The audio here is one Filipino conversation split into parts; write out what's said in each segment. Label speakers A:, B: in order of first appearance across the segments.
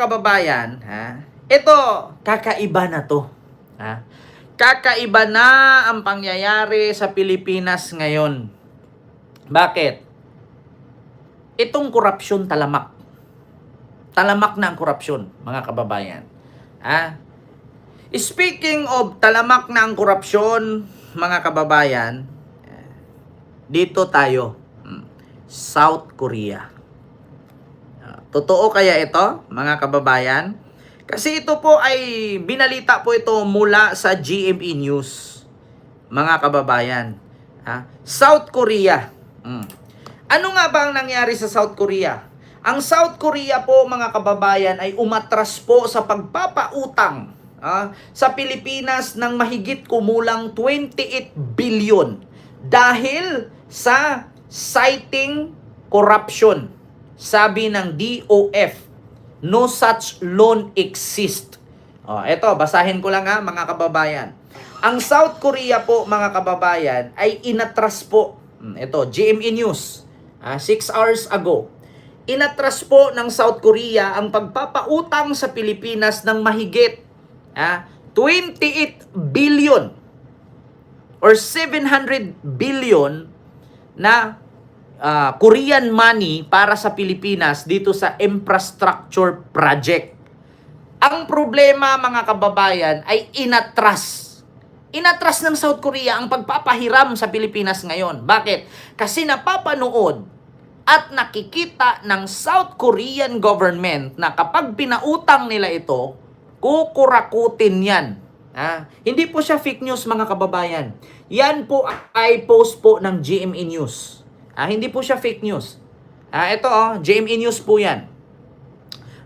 A: kababayan, ito, kakaiba na to. Kakaiba na ang pangyayari sa Pilipinas ngayon. Bakit? Itong korupsyon talamak. Talamak na ang korupsyon, mga kababayan. Speaking of talamak na ang korupsyon, mga kababayan, dito tayo, South Korea. Totoo kaya ito, mga kababayan? Kasi ito po ay binalita po ito mula sa GMA News, mga kababayan. South Korea. Ano nga ba ang nangyari sa South Korea? Ang South Korea po, mga kababayan, ay umatras po sa pagpapautang sa Pilipinas ng mahigit kumulang 28 billion dahil sa citing corruption. Sabi ng DOF, no such loan exist. Ito, basahin ko lang mga kababayan. Ang South Korea po, mga kababayan, ay inatras po. Ito, GMA News, 6 hours ago. Inatras po ng South Korea ang pagpapautang sa Pilipinas ng mahigit 28 billion or 700 billion na Korean money para sa Pilipinas dito sa infrastructure project. Ang problema, mga kababayan, ay inatras. Inatras ng South Korea ang pagpapahiram sa Pilipinas ngayon. Bakit? Kasi napapanood at nakikita ng South Korean government na kapag pinautang nila ito, kukurakutin yan. Hindi po siya fake news, mga kababayan. Yan po ay post po ng GMA News. Hindi po siya fake news. Ito GMA News po yan.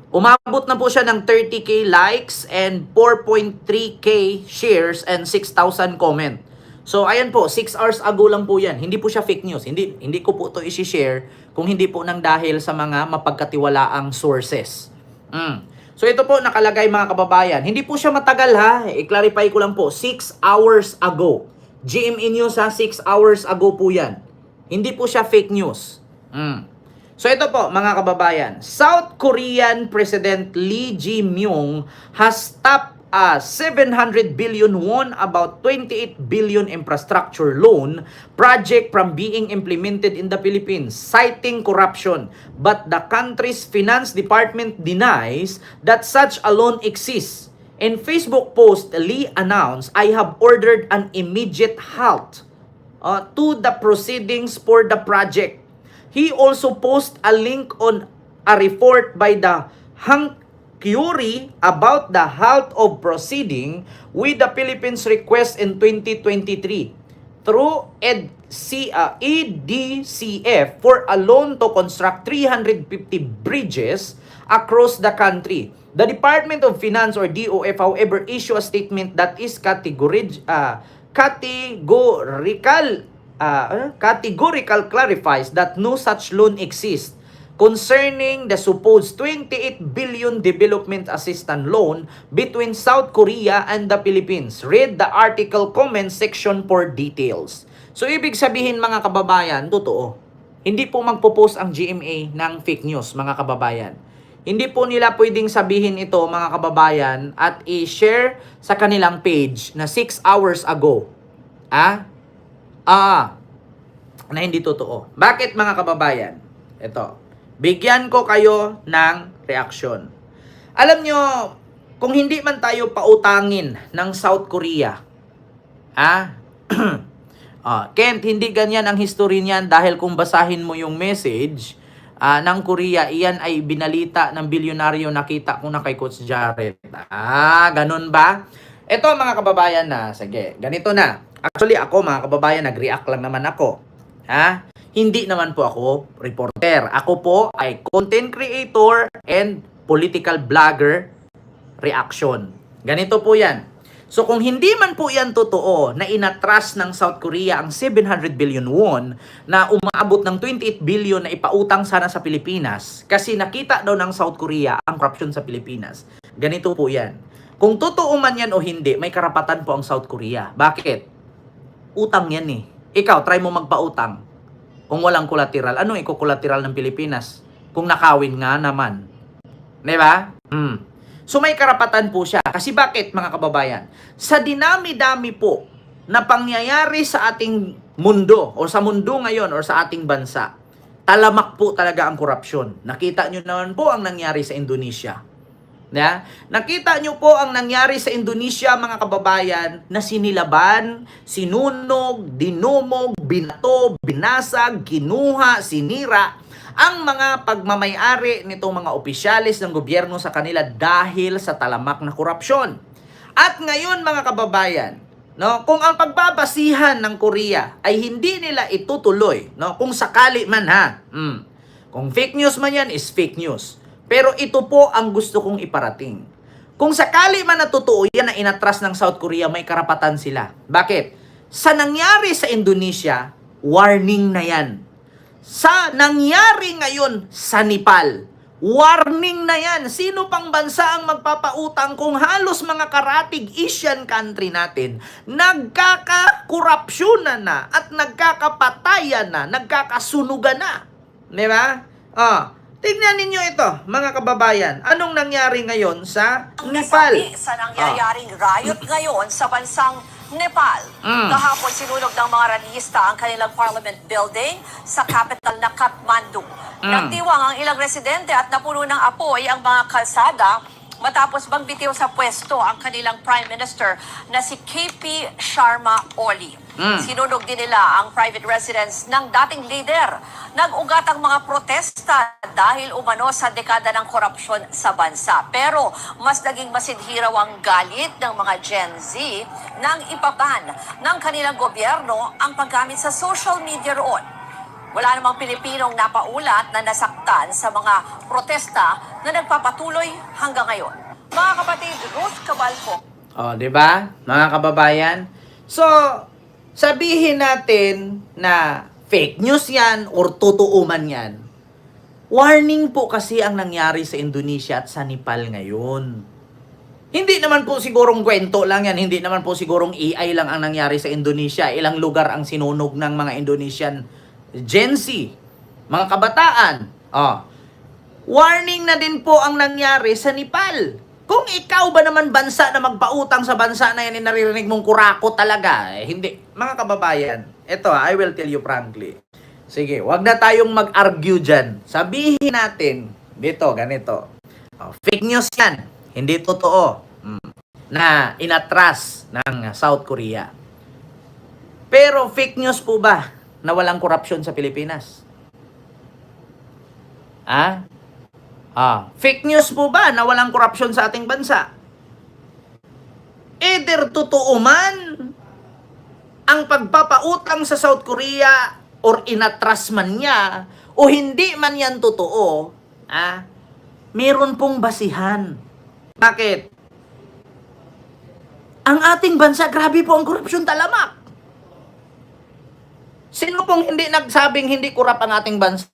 A: Umabot na po siya ng 30k likes and 4.3k shares and 6,000 comment. So ayan po, 6 hours ago lang po yan. Hindi po siya fake news. Hindi ko po ito i-share kung hindi po nang dahil sa mga mapagkatiwalaang sources. So ito po nakalagay, mga kababayan. Hindi po siya matagal I-clarify ko lang po. 6 hours ago. GMA News 6 hours ago po yan. Hindi po siya fake news. So ito po, mga kababayan. South Korean President Lee Jae-myung has tapped a 700 billion won, about 28 billion infrastructure loan project from being implemented in the Philippines, citing corruption. But the country's finance department denies that such a loan exists. In Facebook post, Lee announced, "I have ordered an immediate halt to the proceedings for the project." He also posted a link on a report by the Hankuri about the halt of proceeding with the Philippines request in 2023 through EDCF for a loan to construct 350 bridges across the country. The Department of Finance or DOF, however, issued a statement that is categorical clarifies that no such loan exists concerning the supposed 28 billion development assistance loan between South Korea and the Philippines. Read the article comment section for details. So ibig sabihin, mga kababayan, totoo. Hindi po magpo-post ang GMA ng fake news, mga kababayan. Hindi po nila pwedeng sabihin ito, mga kababayan, at i-share sa kanilang page na 6 hours ago. Na hindi totoo. Bakit, mga kababayan? Ito. Bigyan ko kayo ng reaksyon. Alam nyo, kung hindi man tayo pautangin ng South Korea, Kent, hindi ganyan ang history niyan dahil kung basahin mo yung message ng Korea, iyan ay binalita ng bilyonaryo, nakita ko na kay Coach Jared. Ganun ba? Ito, mga kababayan, sige, ganito na. Actually, ako, mga kababayan, nag-react lang naman ako. Hindi naman po ako reporter. Ako po ay content creator and political blogger reaction. Ganito po yan. So kung hindi man po yan totoo na inatras ng South Korea ang 700 billion won na umaabot ng 28 billion na ipautang sana sa Pilipinas kasi nakita daw ng South Korea ang corruption sa Pilipinas. Ganito po yan. Kung totoo man yan o hindi, may karapatan po ang South Korea. Bakit? Utang yan Ikaw, try mo magpautang. Kung walang collateral, anong iko-collateral ng Pilipinas? Kung nakawin nga naman. Diba? Mm. So may karapatan po siya. Kasi bakit, mga kababayan? Sa dinami-dami po na pangyayari sa ating mundo o sa mundo ngayon o sa ating bansa, talamak po talaga ang korupsyon. Nakita nyo naman po ang nangyari sa Indonesia. Nakita nyo po ang nangyari sa Indonesia, mga kababayan, na sinilaban, sinunog, dinumog, binato, binasag, kinuha, sinira ang mga pagmamayari nitong mga opisyalis ng gobyerno sa kanila dahil sa talamak na korupsyon. At ngayon, mga kababayan, kung ang pagbabasihan ng Korea ay hindi nila itutuloy, kung sakali man kung fake news man yan, is fake news. Pero ito po ang gusto kong iparating. Kung sakali man na totoo yan na inatras ng South Korea, may karapatan sila. Bakit? Sa nangyari sa Indonesia, warning na yan. Sa nangyari ngayon sa Nepal, warning na yan. Sino pang bansa ang magpapautang kung halos mga karatig Asian country natin nagkakakorupsyonan na at nagkakapatayan na, nagkakasunugan na. Di ba? Tingnan ninyo ito, mga kababayan. Anong nangyari ngayon sa Nepal?
B: Sa nangyayaring riot ngayon sa bansang Nepal. Kahapon sinunog ng mga rallyista ang kanilang parliament building sa capital na Kathmandu. Nagtiwang ang ilang residente at napuno ng apoy ang mga kalsada matapos magbitiw sa pwesto ang kanilang Prime Minister na si KP Sharma Oli. Sinunog din nila ang private residence ng dating leader. Nag-ugat ang mga protesta dahil umano sa dekada ng korupsyon sa bansa. Pero mas naging masidhiraw ang galit ng mga Gen Z nang ipaban ng kanilang gobyerno ang paggamit sa social media roon. Wala namang Pilipinong napaulat na nasaktan sa mga protesta na nagpapatuloy hanggang ngayon. Mga kapatid, Ruth Cabalco.
A: Di ba? Mga kababayan. So, sabihin natin na fake news yan or totoo man yan. Warning po kasi ang nangyari sa Indonesia at sa Nepal ngayon. Hindi naman po sigurong kwento lang yan. Hindi naman po sigurong AI lang ang nangyari sa Indonesia. Ilang lugar ang sinunog ng mga Indonesian Gen Z, mga kabataan. Warning na din po ang nangyari sa Nepal. Kung ikaw ba naman bansa na magpautang sa bansa na yan, naririnig mong kurako talaga, hindi. Mga kababayan, ito I will tell you frankly. Sige, wag na tayong mag-argue dyan. Sabihin natin, dito, ganito. Fake news yan. Hindi totoo na inatras ng South Korea. Pero fake news po ba na walang korupsyon sa Pilipinas? Fake news po ba na walang korupsyon sa ating bansa? Either totoo man ang pagpapautang sa South Korea or inatras man niya o hindi man yan totoo, meron pong basihan. Bakit? Ang ating bansa, grabe po ang korupsyon talamak. Sino pong hindi nagsabing hindi kurap ang ating bansa?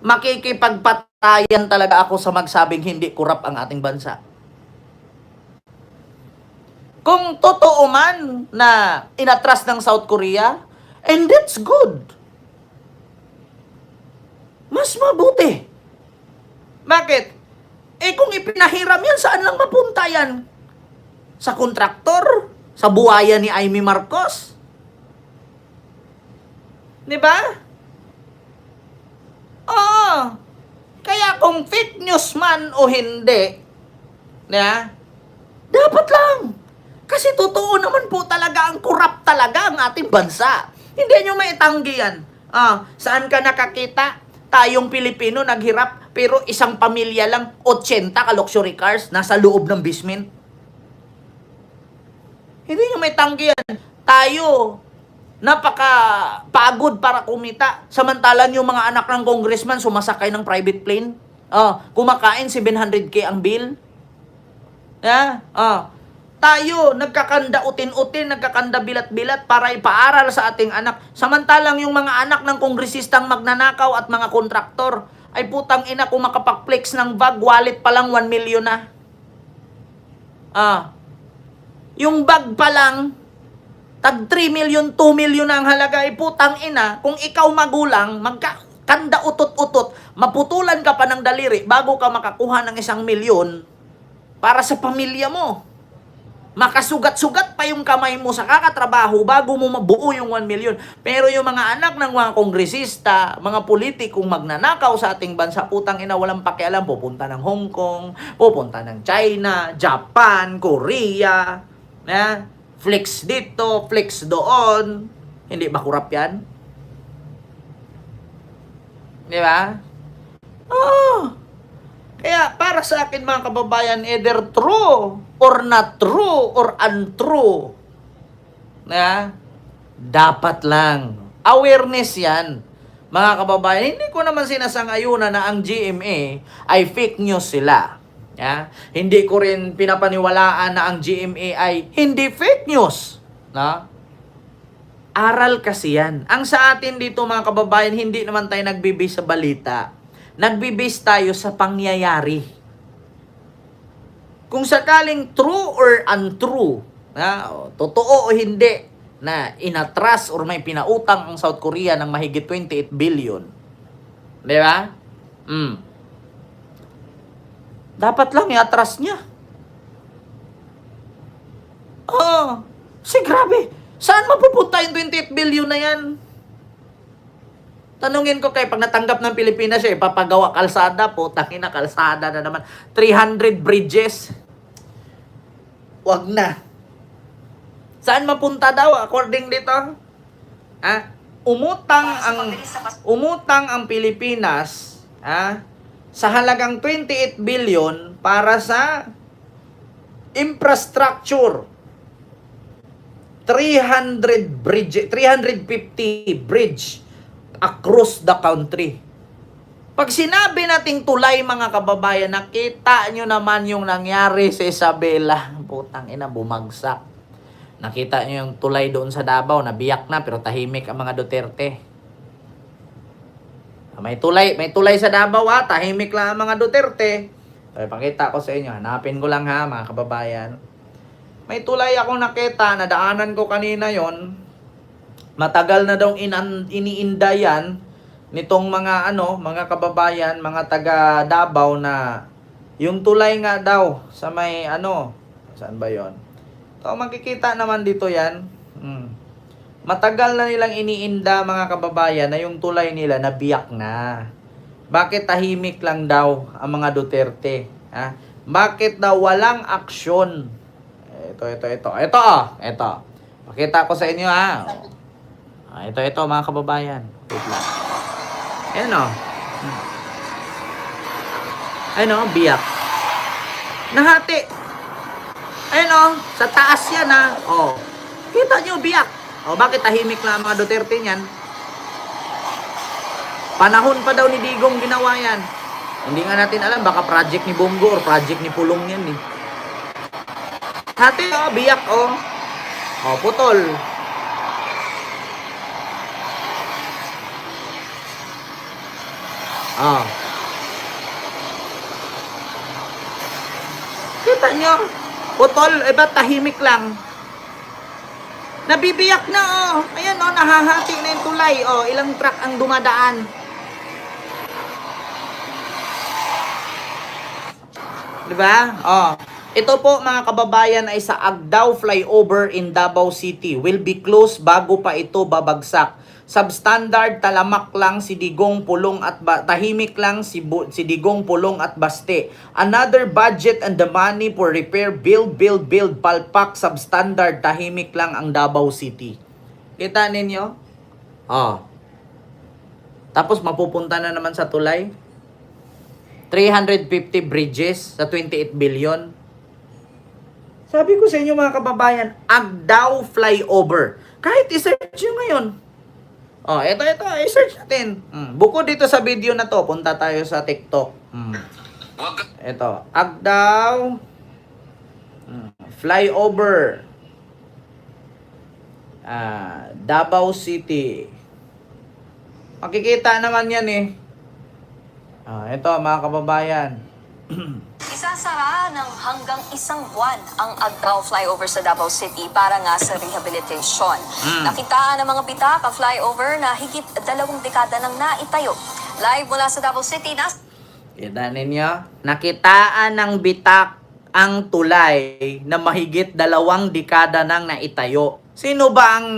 A: Makikipagpatayan talaga ako sa magsabing hindi kurap ang ating bansa. Kung totoo man na inatras ng South Korea, and that's good. Mas mabuti. Bakit? Kung ipinahiram yan, saan lang mapunta yan? Sa kontraktor? Sa buhaya ni Amy Marcos? Di ba? Kaya kung fake news man o hindi, dapat lang. Kasi totoo naman po talaga ang kurap talaga ang ating bansa. Hindi nyo maitanggi yan. Saan ka nakakita? Tayong Pilipino naghirap, pero isang pamilya lang, 80 ka luxury cars, nasa loob ng basement. Hindi nyo maitanggi yan. Tayo, napaka-pagod para kumita. Samantalan yung mga anak ng congressman sumasakay ng private plane. Kumakain 700K ang bill. Tayo, nagkakanda utin-utin, nagkakanda bilat-bilat para ipaaral sa ating anak. Samantalang yung mga anak ng kongresistang magnanakaw at mga kontraktor, ay putang ina kung makapag-flex ng bag, wallet pa lang 1 million na. Yung bag pa lang, tag 3 million, 2 million na ang halaga, ay putang ina, kung ikaw magulang, kanda utot-utot, maputulan ka pa ng daliri bago ka makakuha ng 1 milyon para sa pamilya mo. Makasugat-sugat pa yung kamay mo sa kakatrabaho bago mo mabuo yung 1 million. Pero yung mga anak ng mga kongresista, mga politikong magnanakaw sa ating bansa, putang ina, walang pakialam. Pupunta ng Hong Kong, pupunta ng China, Japan, Korea, flex dito, flex doon. Hindi ba kurap yan? Di ba? Oh! Kaya para sa akin mga kababayan, either true or not true or untrue. Dapat lang. Awareness yan. Mga kababayan, hindi ko naman sinasang-ayunan na ang GMA ay fake news sila. Hindi ko rin pinapaniwalaan na ang GMA ay hindi fake news. Aral kasi yan. Ang sa atin dito mga kababayan, hindi naman tayo nagbibase sa balita. Nagbibase tayo sa pangyayari. Kung sakaling true or untrue, totoo o hindi, na inatras or may pinautang ang South Korea ng mahigit 28 billion. Di ba? Dapat lang iatras niya. Grabe. Saan mapupunta yung 28 billion na yan? Tanungin ko kay pag natanggap ng Pilipinas siya, papagawa kalsada po, tangina kalsada na naman. 300 bridges. Wag na. Saan mapunta daw according dito? Umutang ang Pilipinas, sa halagang 28 billion para sa infrastructure. 350 bridge across the country. Pag sinabi nating tulay mga kababayan, nakita nyo naman yung nangyari sa Isabela. Putang ina, bumagsak. Nakita nyo yung tulay doon sa Davao, nabiyak na pero tahimik ang mga Duterte. May tulay sa Davao tahimik lang ang mga Duterte. Okay, pakita ko sa inyo, hanapin ko lang mga kababayan. May tulay akong nakita, nadaanan ko kanina yon. Matagal na daw iniinda yan nitong mga mga kababayan, mga taga Davao na yung tulay nga daw sa may saan ba yon? So makikita naman dito yan. Matagal na nilang iniinda mga kababayan na yung tulay nila nabiyak na. Bakit tahimik lang daw ang mga Duterte? Bakit daw walang aksyon? Ito. Pakita ko sa inyo Ito mga kababayan. Wait lang. Ayan biyak. Nahati. Ayan sa taas yan Kita nyo, biyak. Bakit tahimik lang mga Duterte niyan? Panahon pa daw ni Digong ginawa yan. Hindi nga natin alam, baka project ni Bongo or project ni Pulong yan Hati biyak putol. Kita nyo? Putol, ba't tahimik lang? Nabibiyak na Ayan nahahati na yung tulay ilang truck ang dumadaan. Diba? Ito po mga kababayan ay sa Agdao Flyover in Davao City. Will be closed bago pa ito babagsak. Substandard, talamak lang si Digong, Pulong at tahimik lang si Digong, Pulong at Baste. Another budget and the money for repair, build, palpak, substandard, tahimik lang ang Davao City. Kita ninyo? Tapos mapupunta na naman sa tulay. 350 bridges sa 28 billion. Sabi ko sa inyo mga kababayan, Agdao Flyover. Kahit i-search nyo ngayon. Ito, i-search natin. Bukod dito sa video na to, punta tayo sa TikTok. Ito, Agdao Flyover. Davao City. Makikita naman yan ito mga kababayan.
B: Isasara ng hanggang 1 buwan ang Agdao Flyover sa Davao City para nga sa rehabilitation. Nakitaan ng mga bitak ang flyover na higit 2 dekada nang naitayo. Live mula sa Davao City,
A: Kita ninyo, nakitaan ng bitak ang tulay na mahigit 2 dekada nang naitayo. Sino ba ang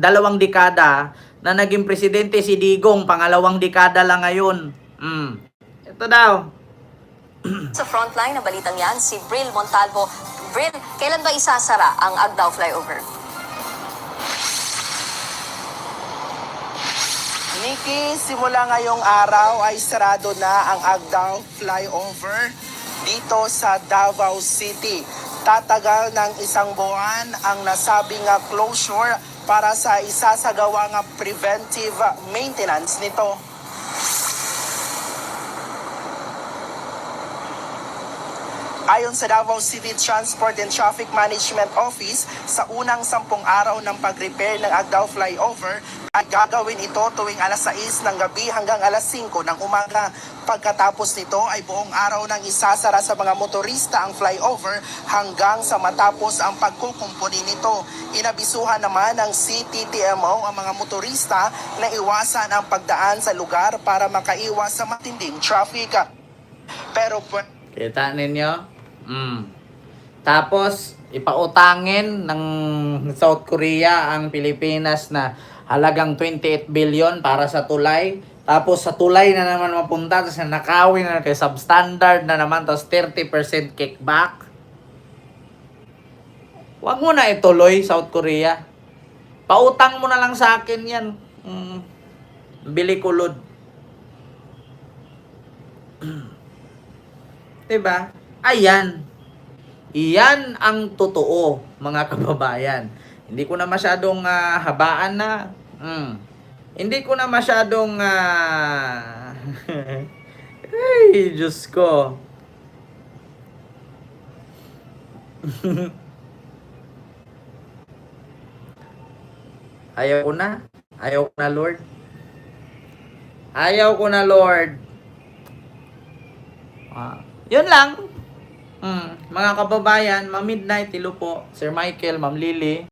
A: 2 dekada na naging presidente? Si Digong, 2 dekada lang ngayon. Ito daw.
B: sa frontline na balitang yan, si Bril Montalvo. Bril, kailan ba isasara ang Agdao flyover?
C: Nikki, simula ngayong araw ay sarado na ang Agdao flyover dito sa Davao City. Tatagal ng 1 buwan ang nasabing closure para sa isasagawang preventive maintenance nito. Ayon sa Davao City Transport and Traffic Management Office, sa unang 10 araw ng pag-repair ng Agdao flyover ay gagawin ito tuwing alas 6 ng gabi hanggang alas 5 ng umaga. Pagkatapos nito ay buong araw nang isasara sa mga motorista ang flyover hanggang sa matapos ang pagkukumpuni nito. Inabisuhan naman ng CTTMO ang mga motorista na iwasan ang pagdaan sa lugar para makaiwas sa matinding traffic. Pero
A: Kita ninyo? Tapos, ipautangin ng South Korea ang Pilipinas na halagang 28 billion para sa tulay. Tapos sa tulay na naman mapunta, tapos nakawin na kay substandard na naman, tapos 30% kickback. Huwag mo na ituloy, South Korea. Pautang mo na lang sa akin yan. Bili kulod. Diba? Ayan. Iyan ang totoo, mga kababayan. Hindi ko na masyadong habaan na. Hindi ko na masyadong ay, Diyos ko. Ayaw ko na. Ayaw ko na, Lord. Ayaw ko na, Lord. Yun lang. Mga kababayan, Ma'am Midnight, hello po. Sir Michael, Ma'am Lily.